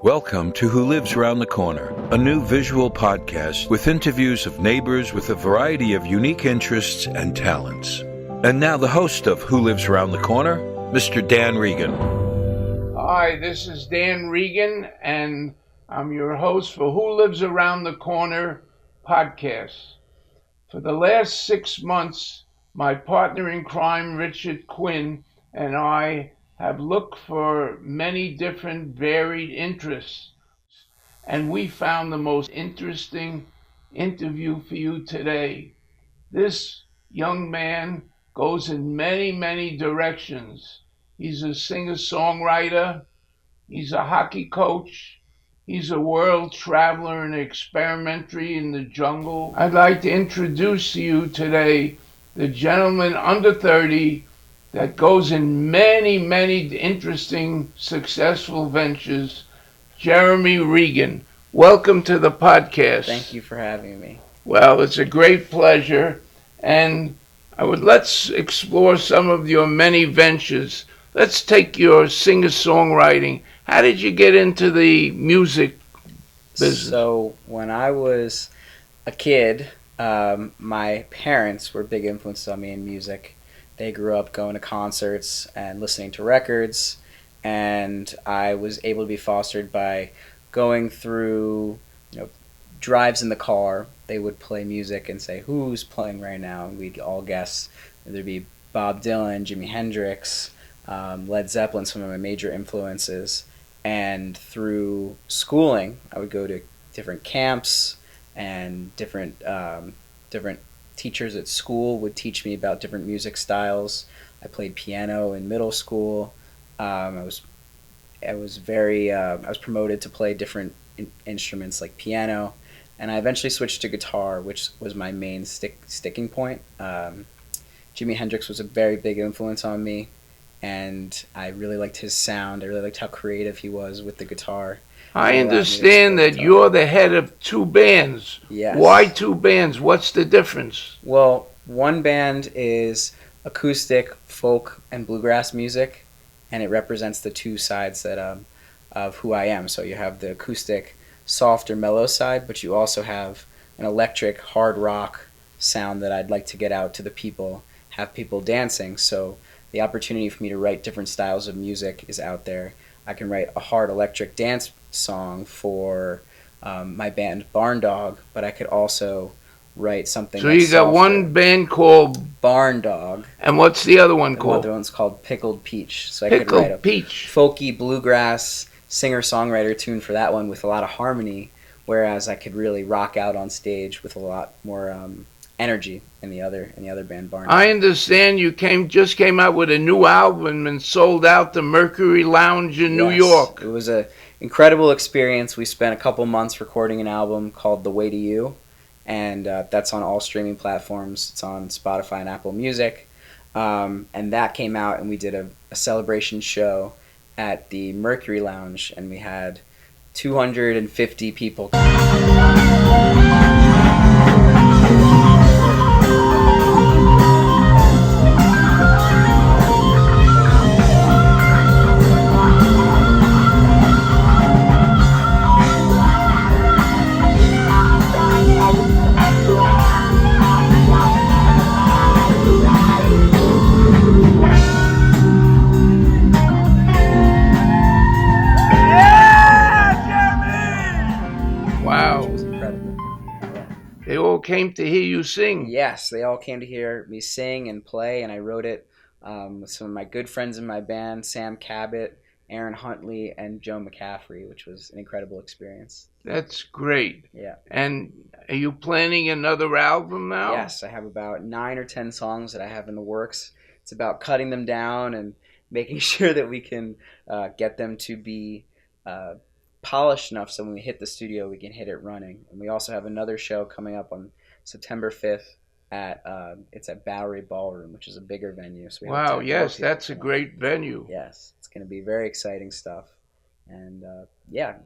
Welcome to Who Lives Around the Corner, a new visual podcast with interviews of neighbors with a variety of unique interests and talents. And now the host of Who Lives Around the Corner, Mr. Dan Regan. Hi, this is Dan Regan, and I'm your host for Who Lives Around the Corner podcast. For the last 6 months, my partner in crime, Richard Quinn, and I have looked for many different varied interests, and we found the most interesting interview for you today. This young man goes in many directions. He's a singer-songwriter, he's a hockey coach, he's a world traveler and experimenter in the jungle. I'd like to introduce to you today the gentleman under 30 that goes in many interesting, successful ventures, Jeremy Regan. Welcome to the podcast. Thank you for having me. Well, it's a great pleasure, and let's explore some of your many ventures. Let's take your singer-songwriting. How did you get into the music business? So when I was a kid, my parents were big influences on me in music. They grew up going to concerts and listening to records, and I was able to be fostered by going through, drives in the car. They would play music and say, "Who's playing right now?" And we'd all guess. There'd be Bob Dylan, Jimi Hendrix, Led Zeppelin, some of my major influences. And through schooling, I would go to different camps, and different teachers at school would teach me about different music styles. I played piano in middle school. I was promoted to play different instruments like piano, and I eventually switched to guitar, which was my main sticking point. Jimi Hendrix was a very big influence on me, and I really liked his sound. I really liked how creative he was with the guitar. I understand that you're the head of two bands. Yes. Why two bands? What's the difference? Well, one band is acoustic, folk, and bluegrass music, and it represents the two sides of who I am. So you have the acoustic, softer, mellow side, but you also have an electric, hard rock sound that I'd like to get out to the people, have people dancing. So the opportunity for me to write different styles of music is out there. I can write a hard electric dance song for my band Barndog, but I could also write something. So you got softer. One band called Barndog, and what's the other one called? The other one's called Pickled Peach. So I Pickled could write a Peach. folky bluegrass singer-songwriter tune for that one with a lot of harmony, whereas I could really rock out on stage with a lot more energy in the other band, Barndog. I understand you just came out with a new album and sold out the Mercury Lounge in New York. It was an incredible experience. We spent a couple months recording an album called The Way to You, and that's on all streaming platforms. It's on Spotify and Apple Music. And that came out, and we did a celebration show at the Mercury Lounge, and we had 250 people. They all came to hear you sing. Yes, they all came to hear me sing and play, and I wrote it with some of my good friends in my band, Sam Cabot, Aaron Huntley, and Joe McCaffrey, which was an incredible experience. That's great. Yeah. And are you planning another album now? Yes, I have about 9 or 10 songs that I have in the works. It's about cutting them down and making sure that we can get them to be polished enough so when we hit the studio we can hit it running. And we also have another show coming up on September 5th at Bowery Ballroom, which is a bigger venue. So wow, yes, that's a great venue. Yes, it's going to be very exciting stuff. And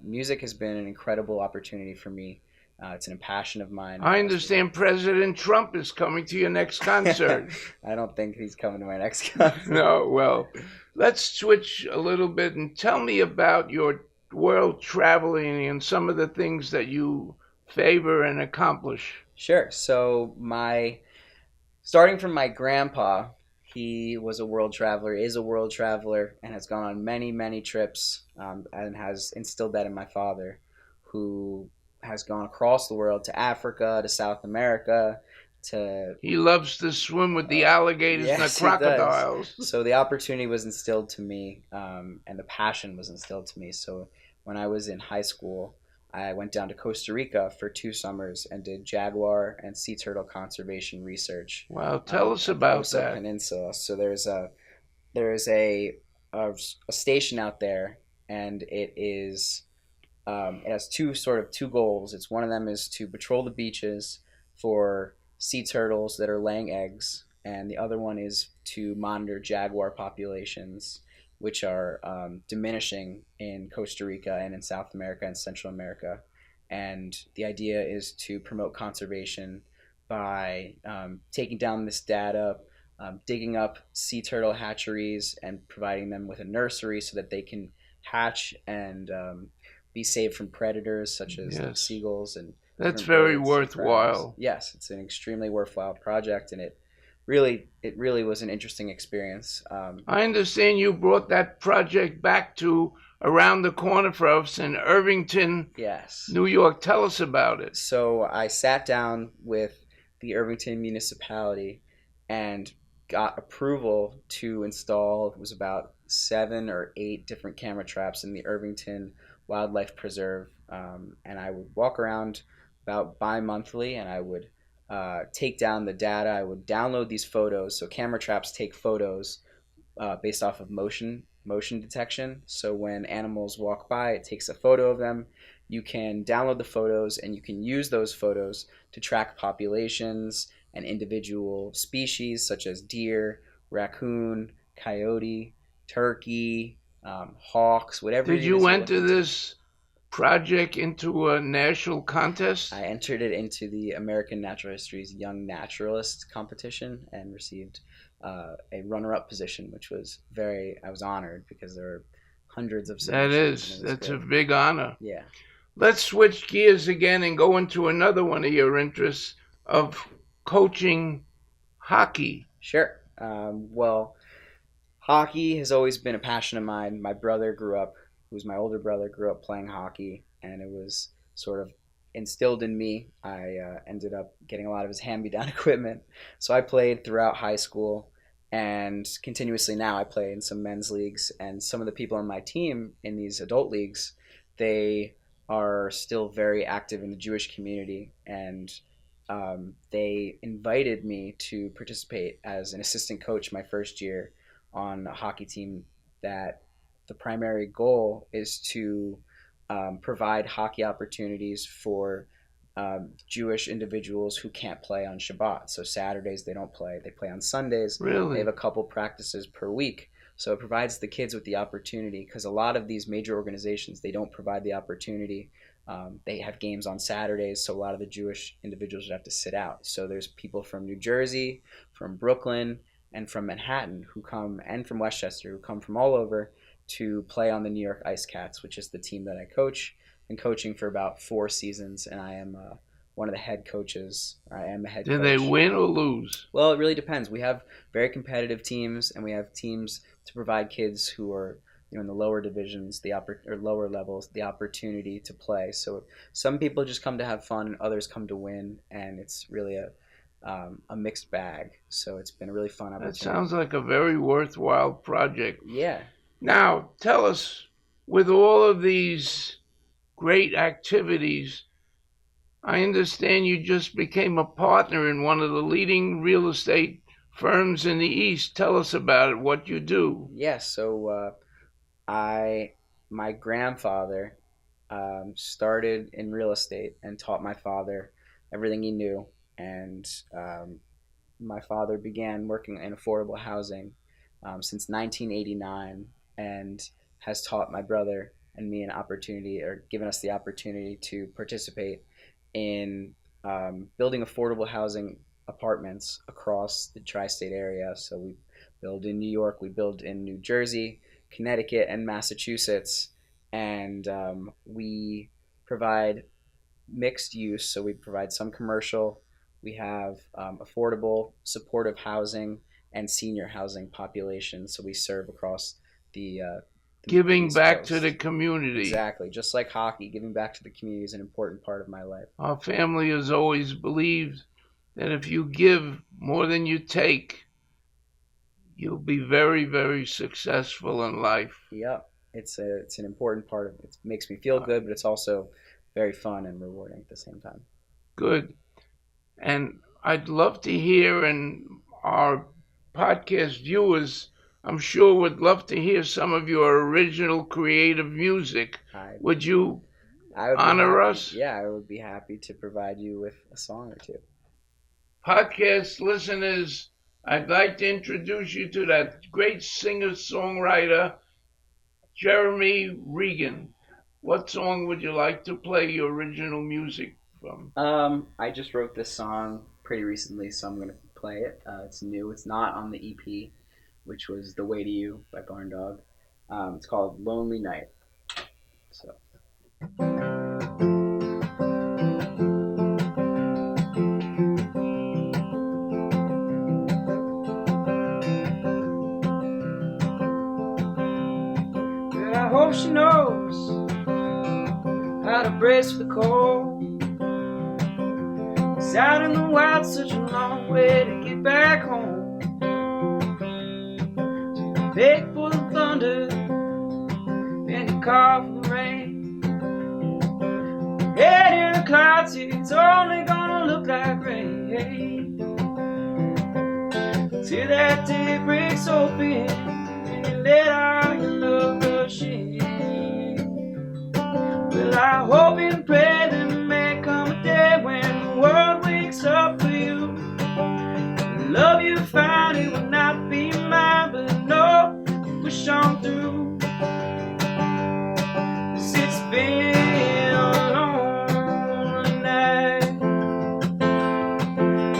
music has been an incredible opportunity for me. It's an passion of mine. I understand President Trump is coming to your next concert. I don't think he's coming to my next concert. No, well, let's switch a little bit and tell me about your world traveling and some of the things that you favor and accomplish. Sure. So starting from my grandpa, he was a world traveler, is a world traveler, and has gone on many, many trips, and has instilled that in my father, who has gone across the world to Africa, to South America, to... He loves to swim with the alligators and the crocodiles. So the opportunity was instilled to me, and the passion was instilled to me. So when I was in high school, I went down to Costa Rica for 2 summers and did jaguar and sea turtle conservation research. Wow, tell us about that. Peninsula. So there's a station out there, and it has two goals. It's one of them is to patrol the beaches for sea turtles that are laying eggs, and the other one is to monitor jaguar populations, which are diminishing in Costa Rica and in South America and Central America. And the idea is to promote conservation by taking down this data, digging up sea turtle hatcheries and providing them with a nursery so that they can hatch and be saved from predators such as seagulls. And that's very worthwhile. Yes, it's an extremely worthwhile project, and it really was an interesting experience. I understand you brought that project back to around the corner for us in Irvington, New York. Tell us about it. So I sat down with the Irvington municipality and got approval to install, it was about 7 or 8 different camera traps in the Irvington Wildlife Preserve. And I would walk around about bi-monthly, and I would take down the data. I would download these photos. So camera traps take photos based off of motion detection. So when animals walk by, it takes a photo of them. You can download the photos, and you can use those photos to track populations and individual species such as deer, raccoon, coyote, turkey, hawks, whatever. Did you enter this project into a national contest? I entered it into the American Natural History's Young Naturalist competition and received a runner-up position, which was I was honored because there are hundreds of submissions. That's a big honor. Yeah. Let's switch gears again and go into another one of your interests of coaching hockey. Sure. Well, hockey has always been a passion of mine. My brother who's my older brother, grew up playing hockey, and it was sort of instilled in me. I ended up getting a lot of his hand-me-down equipment. So I played throughout high school, and continuously now I play in some men's leagues. And some of the people on my team in these adult leagues, they are still very active in the Jewish community, and they invited me to participate as an assistant coach my first year on a hockey team that the primary goal is to provide hockey opportunities for Jewish individuals who can't play on Shabbat. So Saturdays they don't play. They play on Sundays. Really? They have a couple practices per week. So it provides the kids with the opportunity, because a lot of these major organizations, they don't provide the opportunity. They have games on Saturdays, so a lot of the Jewish individuals have to sit out. So there's people from New Jersey, from Brooklyn, and from Manhattan who come, and from Westchester, who come from all over to play on the New York Ice Cats, which is the team that I coach. Been coaching for about 4 seasons, and I am one of the head coaches. I am a head coach. Do they win or lose? Well, it really depends. We have very competitive teams, and we have teams to provide kids who are in the lower divisions, or lower levels, the opportunity to play. So some people just come to have fun, others come to win, and it's really a mixed bag. So it's been a really fun opportunity. That sounds like a very worthwhile project. Yeah. Now, tell us, with all of these great activities, I understand you just became a partner in one of the leading real estate firms in the East. Tell us about it, what you do. Yes, so my grandfather started in real estate and taught my father everything he knew. And my father began working in affordable housing since 1989, and has taught my brother and me an opportunity, or given us the opportunity to participate in building affordable housing apartments across the tri-state area. So we build in New York, we build in New Jersey, Connecticut, and Massachusetts. and we provide mixed use. So we provide some commercial, we have affordable, supportive housing, and senior housing populations. So we serve across the Giving East back Coast. to the community. Exactly. Just like hockey, giving back to the community is an important part of my life. Our family has always believed that if you give more than you take, you'll be very, very successful in life. Yep. It's an important part of it. It makes me feel good, but it's also very fun and rewarding at the same time. Good. And I'd love to hear, and our podcast viewers, I'm sure, would love to hear some of your original creative music. Would you honor us? Yeah, I would be happy to provide you with a song or two. Podcast listeners, I'd like to introduce you to that great singer-songwriter, Jeremy Regan. What song would you like to play your original music from? I just wrote this song pretty recently, so I'm going to play it. It's new. It's not on the EP, which was The Way to You by Barndog. It's called Lonely Night. So. I hope she knows how to brace for the cold. It's out in the wild, such a long way to get back home. So beg for the thunder and you call for the rain. Head in the clouds, it's only gonna look like rain. Till that day breaks open and you let out your love rush in. Well, I hope and pray there may come a day when the world wakes up for you. The love you found, it will not be mine, but no, push on through. 'Cause it's been a lonely night,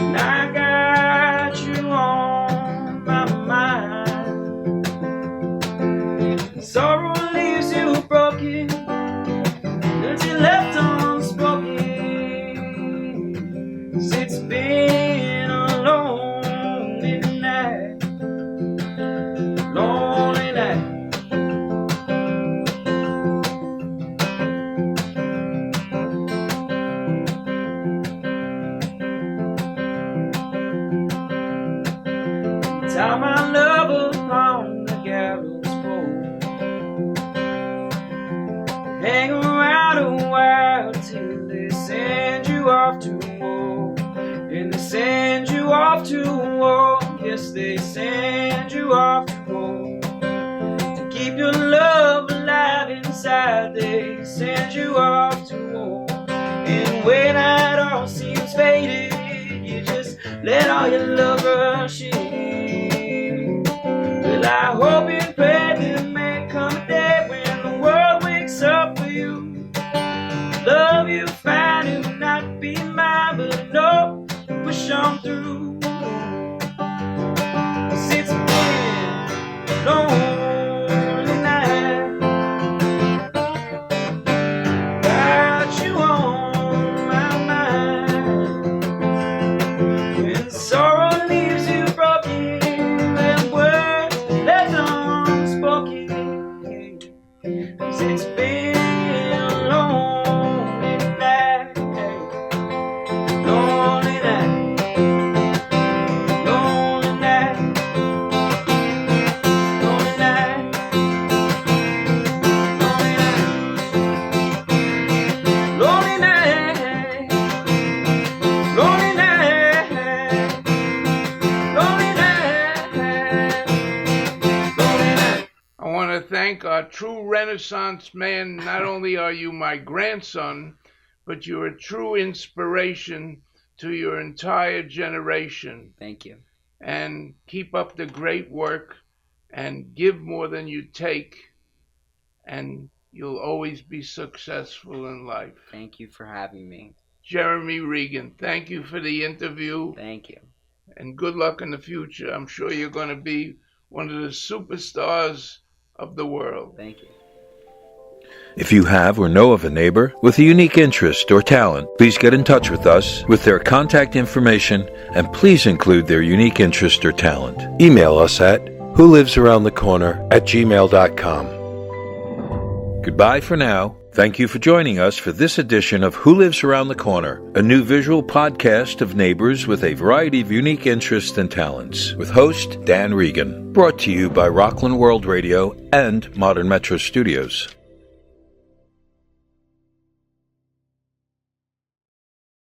and I got you on my mind. Sorrow leaves you broken, you left unspoken. 'Cause it's been a lonely night, lonely night. Tie my love upon the gallows pole, hang around a while till they send you off to war. And they send you off to war. Yes, they send you off to war. To keep your love alive inside, they send you off to war. And when that all seems faded, you just let all your love rush in. Well, I hope and pray there may come a day when the world wakes up for you. Love you found, it will not be mine, but no, push on through. 'Cause it's been a lonely night, got you on my mind. When sorrow leaves you broken and words left unspoken. 'Cause it's been a lonely night, lonely night, lonely night, lonely night, lonely night, lonely night, lonely night, lonely night. I want to thank our true Renaissance man. Not only are you my grandson, but you're a true inspiration to your entire generation. Thank you. And keep up the great work and give more than you take, and you'll always be successful in life. Thank you for having me. Jeremy Regan, thank you for the interview. Thank you. And good luck in the future. I'm sure you're going to be one of the superstars of the world. Thank you. If you have or know of a neighbor with a unique interest or talent, please get in touch with us with their contact information and please include their unique interest or talent. Email us at wholivesaroundthecorner@gmail.com. Goodbye for now. Thank you for joining us for this edition of Who Lives Around the Corner, a new visual podcast of neighbors with a variety of unique interests and talents, with host Dan Regan, brought to you by Rockland World Radio and Modern Metro Studios.